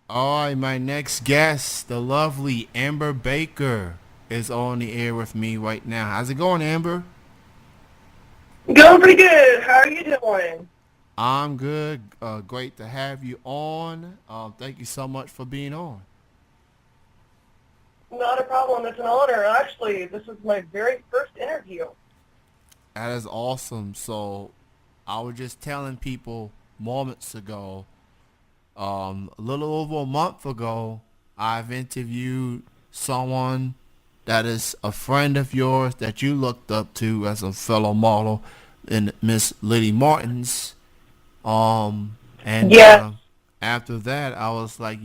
All right, my next guest, the lovely Amber Baker, is on the air with me right now. How's it going, Amber? Going pretty good. How are you doing? I'm good. Great to have you on. Thank you so much for being on. Not a problem. It's an honor. Actually, this is my very first interview. That is awesome. So, I was just telling people moments ago, a little over a month ago, I've interviewed someone that is a friend of yours that you looked up to as a fellow model, in Miss Liddy Martins. And Yes. after that, I was like,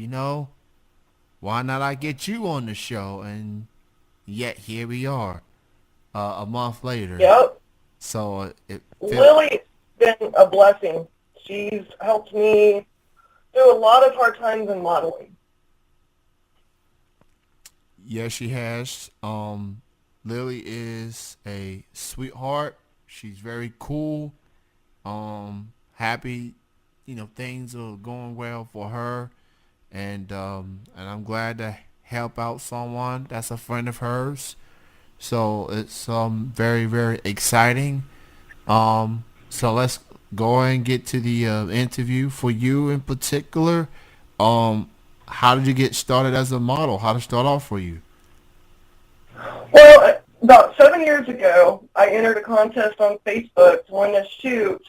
why not I get you on the show? And yet here we are, a month later. Yep. So it felt, Lily's been a blessing. She's helped me through a lot of hard times in modeling. yes, she has. Lily is a sweetheart. She's very cool. Happy, things are going well for her, and I'm glad to help out someone that's a friend of hers. So it's very very exciting. So let's go and get to the interview for you in particular. Um, how did you get started as a model? How did it start off for you? Well, about 7 years ago, I entered a contest on Facebook to win a shoot,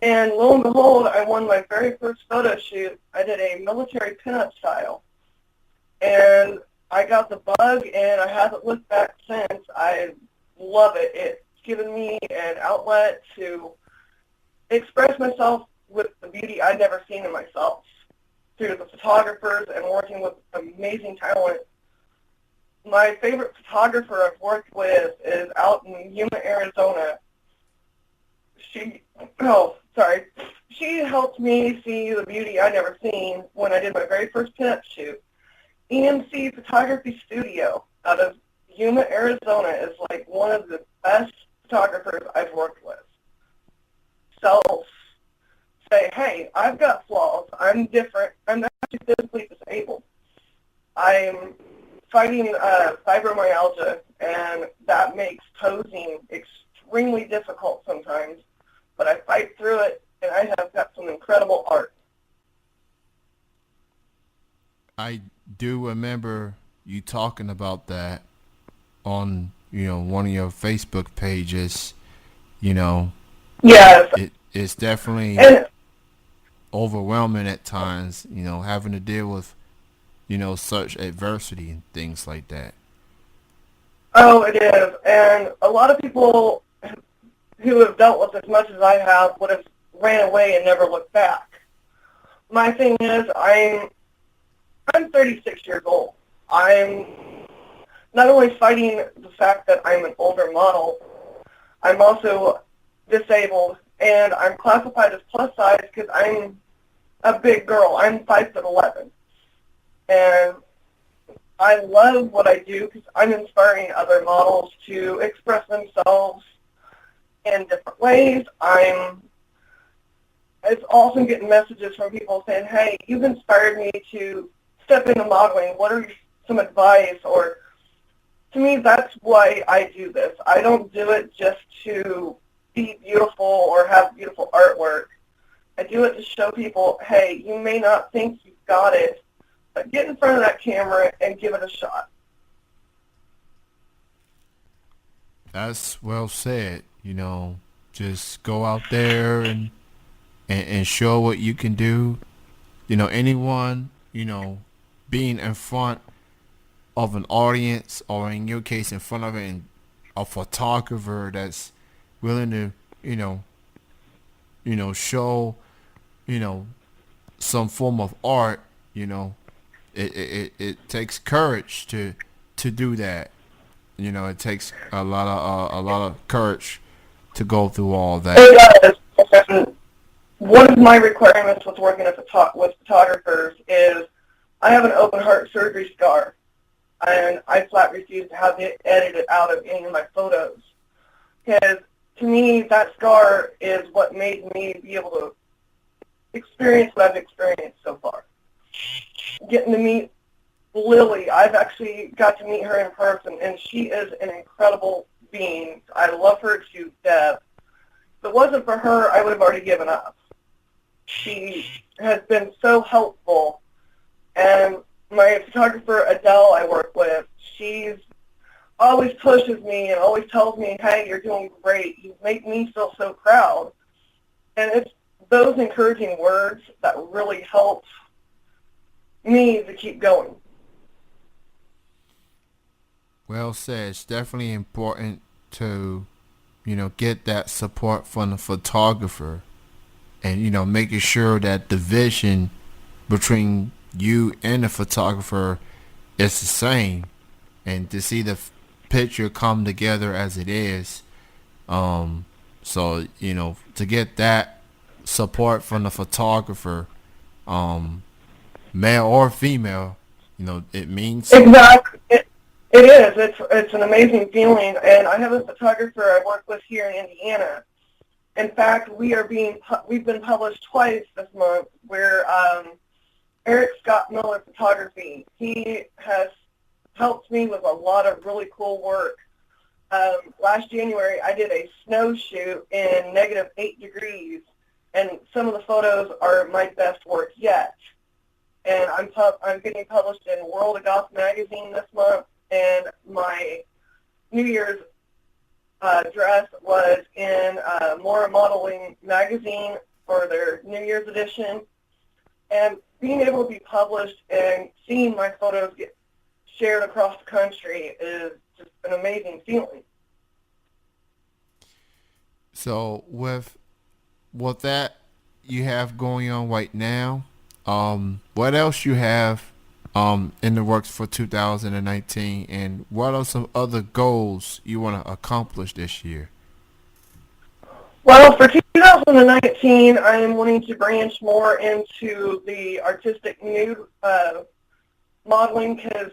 and lo and behold, I won my very first photo shoot. I did a military pinup style, and I got the bug, and I haven't looked back since. I love it. It's given me an outlet to express myself with the beauty I'd never seen in myself through the photographers and working with amazing talent. My favorite photographer I've worked with is out in Yuma, Arizona. She, oh, sorry. She helped me see the beauty I'd never seen when I did my very first pinup shoot. EMC Photography Studio out of Yuma, Arizona is like one of the best photographers I've worked with. So say, hey, I've got flaws. I'm different. I'm actually physically disabled. I'm fighting fibromyalgia, and that makes posing extremely difficult sometimes. But I fight through it, and I have got some incredible art. I do remember you talking about that on one of your Facebook pages. You know, Yes, it's definitely and overwhelming at times. Having to deal with such adversity and things like that. oh, it is. And a lot of people who have dealt with as much as I have would have ran away and never looked back. My thing is, I'm 36 years old. I'm not only fighting the fact that I'm an older model, I'm also disabled, and I'm classified as plus size because I'm a big girl. I'm 5'11", and I love what I do because I'm inspiring other models to express themselves in different ways. It's awesome getting messages from people saying, hey, you've inspired me to step into modeling. What are some advice? Or to me, that's why I do this. I don't do it just to be beautiful or have beautiful artwork. I do it to show people, hey, you may not think you've got it, but get in front of that camera and give it a shot. That's well said. Just go out there and show what you can do. Anyone, being in front of an audience, or in your case, in front of a photographer that's willing to, show, you know, some form of art, it takes courage to do that. It takes a lot of courage to go through all that. It does. And one of my requirements with working with photographers is I have an open heart surgery scar, and I flat refuse to have it edited out of any of my photos. Because to me, that scar is what made me be able to experience what I've experienced so far. getting to meet Lily. I've actually got to meet her in person, and she is an incredible being. I love her to death. If it wasn't for her, I would have already given up. She has been so helpful. And my photographer, Adele, I work with, she's always pushes me and always tells me, hey, you're doing great. You make me feel so proud. And it's those encouraging words that really help me to keep going. Well said. It's definitely important to, get that support from the photographer and, making sure that the vision between you and the photographer is the same. And to see the picture come together as it is. So, to get that support from the photographer, male or female, it means something. Exactly. It is. It's an amazing feeling. And I have a photographer I work with here in Indiana. In fact, we've been published twice this month. Where Eric Scott Miller Photography. He has helped me with a lot of really cool work. Last January, I did a snow shoot in -8 degrees, and some of the photos are my best work yet. And I'm getting published in World of Golf magazine this month, and my New Year's dress was in More Modeling magazine for their New Year's edition. And being able to be published and seeing my photos get shared across the country is just an amazing feeling. So with what that you have going on right now, what else you have in the works for 2019, and what are some other goals you want to accomplish this year? Well, for 2019, I am wanting to branch more into the artistic nude modeling because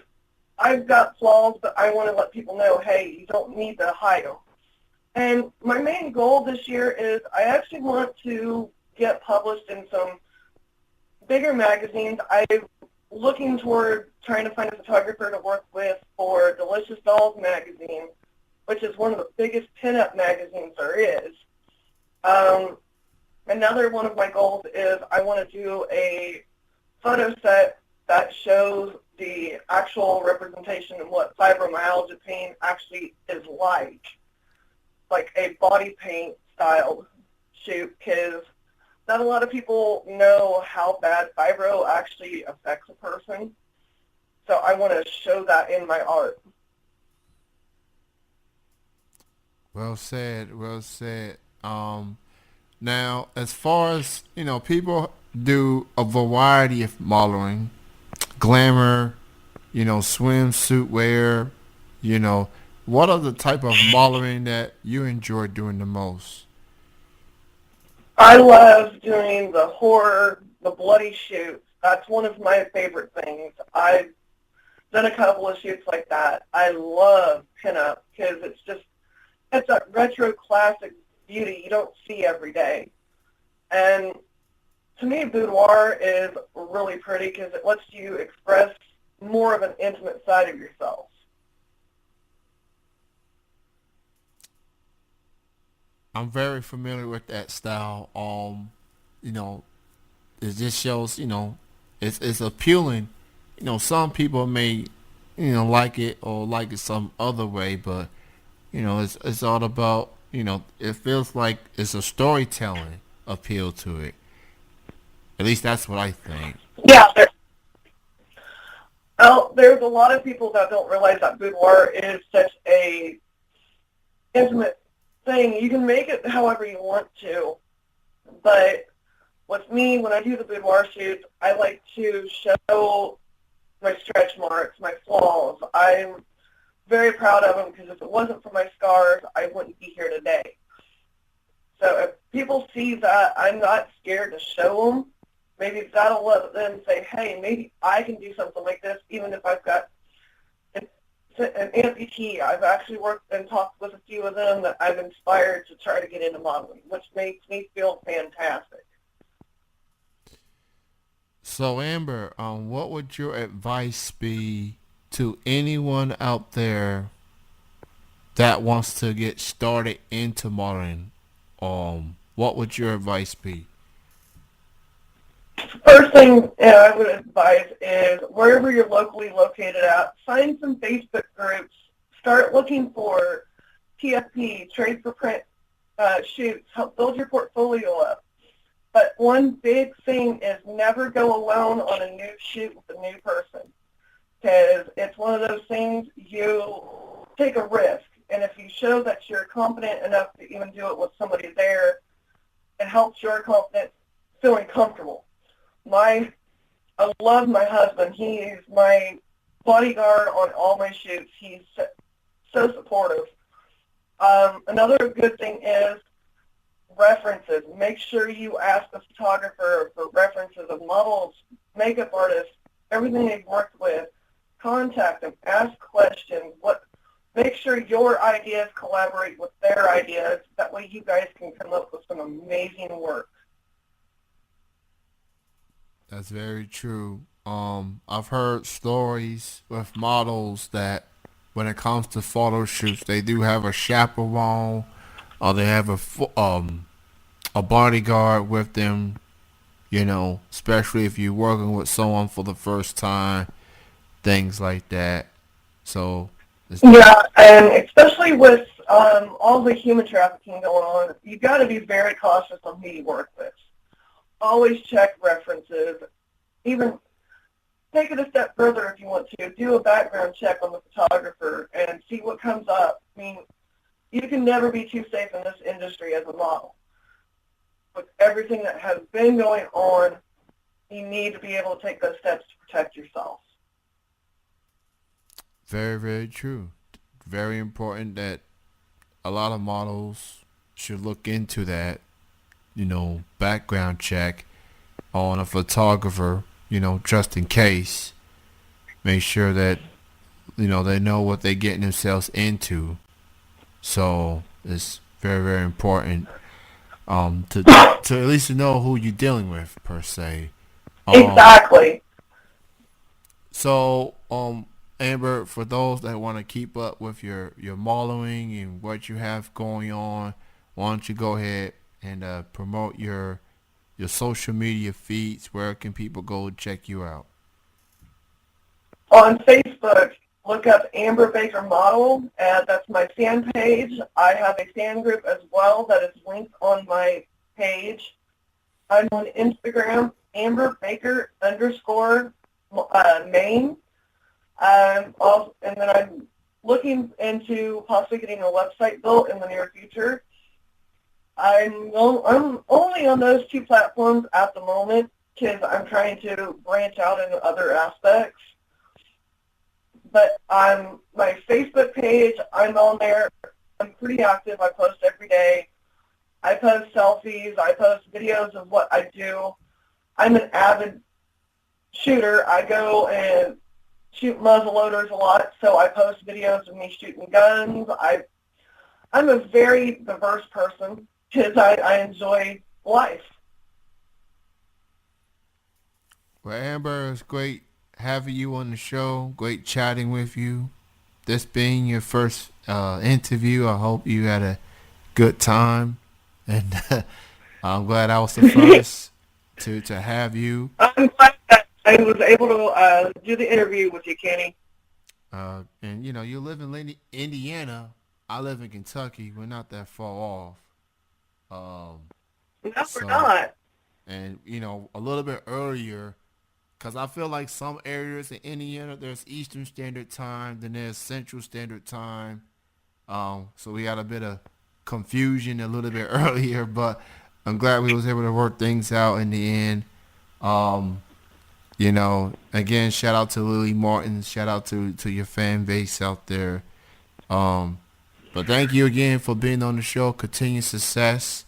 I've got flaws, but I want to let people know, hey, you don't need to hide them. And my main goal this year is I actually want to get published in some bigger magazines. I'm looking toward trying to find a photographer to work with for Delicious Dolls magazine, which is one of the biggest pinup magazines there is. Another one of my goals is I want to do a photo set that shows the actual representation of what fibromyalgia pain actually is like a body paint styled shoot, because not a lot of people know how bad fibro actually affects a person. So I want to show that in my art. Well said. Well said. Now, as far as people do a variety of modeling, glamour, swimsuit wear, you know, what are the type of modeling that you enjoy doing the most? I love doing the horror, the bloody shoots. That's one of my favorite things. I've done a couple of shoots like that. I love pinup because it's a retro classic beauty you don't see every day. And to me, boudoir is really pretty because it lets you express more of an intimate side of yourself. I'm very familiar with that style. You know, it just shows, it's appealing. Some people may, like it or like it some other way, but it's all about, it feels like it's a storytelling appeal to it. At least that's what I think. Yeah, there's a lot of people that don't realize that boudoir is such a intimate thing. You can make it however you want to, but with me, when I do the boudoir shoots, I like to show my stretch marks, my flaws. I'm very proud of them because if it wasn't for my scars, I wouldn't be here today. So if people see that I'm not scared to show them, maybe that'll let them say, hey, maybe I can do something like this, even if I've got an amputee. I've actually worked and talked with a few of them that I've inspired to try to get into modeling, which makes me feel fantastic. So Amber, what would your advice be to anyone out there that wants to get started into modeling? What would your advice be? First thing I would advise is wherever you're locally located at, find some Facebook groups. Start looking for TFP, trade for print shoots. Help build your portfolio up. But one big thing is never go alone on a new shoot with a new person, because it's one of those things you take a risk. And if you show that you're confident enough to even do it with somebody there, it helps your confidence feeling comfortable. I love my husband. He's my bodyguard on all my shoots. He's so supportive. Another good thing is references. Make sure you ask the photographer for references of models, makeup artists, everything they've worked with. Contact them. Ask questions. Make sure your ideas collaborate with their ideas. That way you guys can come up with some amazing work. That's very true. I've heard stories with models that when it comes to photo shoots, they do have a chaperone or they have a bodyguard with them. Especially if you're working with someone for the first time, things like that. So it's Yeah, and especially with all the human trafficking going on, you got to be very cautious on who you work with. Always check references. Even take it a step further if you want to. Do a background check on the photographer and see what comes up. I mean, you can never be too safe in this industry as a model. With everything that has been going on, you need to be able to take those steps to protect yourself. very, very true. Very important that a lot of models should look into that, background check on a photographer, just in case. Make sure that, they know what they're getting themselves into. So it's very, very important to at least know who you're dealing with per se. Um, Exactly. so Amber, for those that want to keep up with your modeling and what you have going on, why don't you go ahead and promote your social media feeds? Where can people go check you out? On Facebook, look up Amber Baker Model. That's my fan page. I have a fan group as well that is linked on my page. I'm on Instagram, Amber Baker _ Maine. And then I'm looking into possibly getting a website built in the near future. I'm only on those two platforms at the moment because I'm trying to branch out into other aspects. But on my Facebook page, I'm on there. I'm pretty active. I post every day. I post selfies. I post videos of what I do. I'm an avid shooter. I go and shoot muzzle loaders a lot, so I post videos of me shooting guns. I'm a very diverse person because I enjoy life. Well, Amber, it's great having you on the show. Great chatting with you. This being your first interview, I hope you had a good time, and I'm glad I was the first to have you. I'm glad that I was able to do the interview with you, Kenny. And you live in Indiana. I live in Kentucky. We're not that far off. No, we're So, not. and a little bit earlier, because I feel like some areas in Indiana there's Eastern Standard Time, then there's Central Standard Time. So we had a bit of confusion a little bit earlier, but I'm glad we was able to work things out in the end. Um, again, shout out to Lily Martin. Shout out to your fan base out there. Um, but thank you again for being on the show. Continued success.